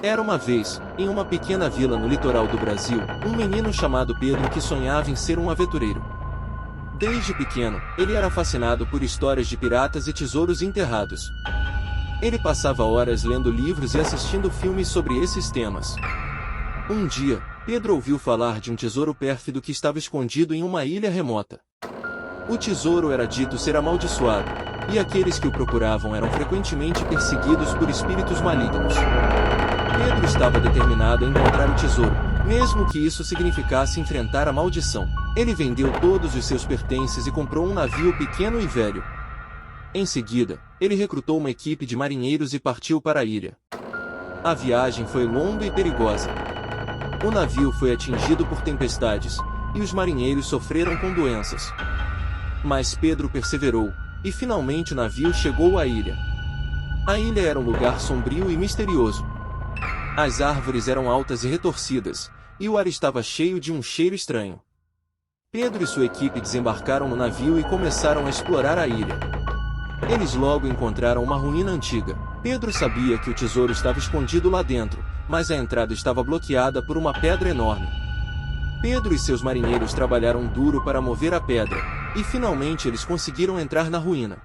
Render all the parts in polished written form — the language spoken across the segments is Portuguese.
Era uma vez, em uma pequena vila no litoral do Brasil, um menino chamado Pedro que sonhava em ser um aventureiro. Desde pequeno, ele era fascinado por histórias de piratas e tesouros enterrados. Ele passava horas lendo livros e assistindo filmes sobre esses temas. Um dia, Pedro ouviu falar de um tesouro pérfido que estava escondido em uma ilha remota. O tesouro era dito ser amaldiçoado, e aqueles que o procuravam eram frequentemente perseguidos por espíritos malignos. Pedro estava determinado a encontrar o tesouro, mesmo que isso significasse enfrentar a maldição. Ele vendeu todos os seus pertences e comprou um navio pequeno e velho. Em seguida, ele recrutou uma equipe de marinheiros e partiu para a ilha. A viagem foi longa e perigosa. O navio foi atingido por tempestades, e os marinheiros sofreram com doenças. Mas Pedro perseverou, e finalmente o navio chegou à ilha. A ilha era um lugar sombrio e misterioso. As árvores eram altas e retorcidas, e o ar estava cheio de um cheiro estranho. Pedro e sua equipe desembarcaram no navio e começaram a explorar a ilha. Eles logo encontraram uma ruína antiga. Pedro sabia que o tesouro estava escondido lá dentro, mas a entrada estava bloqueada por uma pedra enorme. Pedro e seus marinheiros trabalharam duro para mover a pedra, e finalmente eles conseguiram entrar na ruína.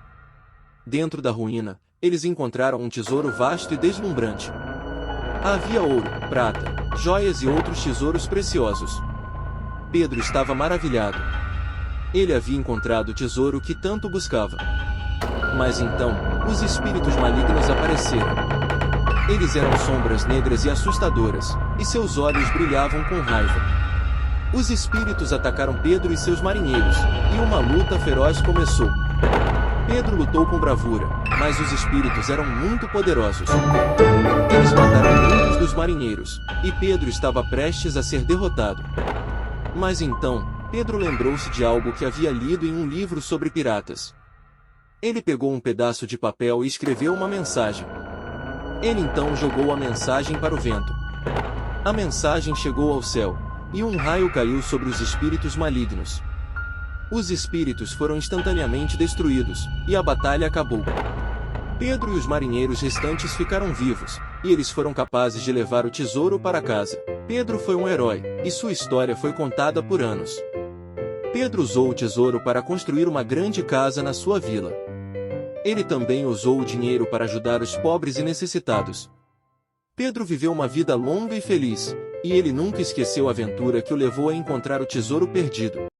Dentro da ruína, eles encontraram um tesouro vasto e deslumbrante. Havia ouro, prata, joias e outros tesouros preciosos. Pedro estava maravilhado. Ele havia encontrado o tesouro que tanto buscava. Mas então, os espíritos malignos apareceram. Eles eram sombras negras e assustadoras, e seus olhos brilhavam com raiva. Os espíritos atacaram Pedro e seus marinheiros, e uma luta feroz começou. Pedro lutou com bravura, mas os espíritos eram muito poderosos. Eles mataram muitos dos marinheiros, e Pedro estava prestes a ser derrotado. Mas então, Pedro lembrou-se de algo que havia lido em um livro sobre piratas. Ele pegou um pedaço de papel e escreveu uma mensagem. Ele então jogou a mensagem para o vento. A mensagem chegou ao céu, e um raio caiu sobre os espíritos malignos. Os espíritos foram instantaneamente destruídos, e a batalha acabou. Pedro e os marinheiros restantes ficaram vivos, e eles foram capazes de levar o tesouro para casa. Pedro foi um herói, e sua história foi contada por anos. Pedro usou o tesouro para construir uma grande casa na sua vila. Ele também usou o dinheiro para ajudar os pobres e necessitados. Pedro viveu uma vida longa e feliz, e ele nunca esqueceu a aventura que o levou a encontrar o tesouro perdido.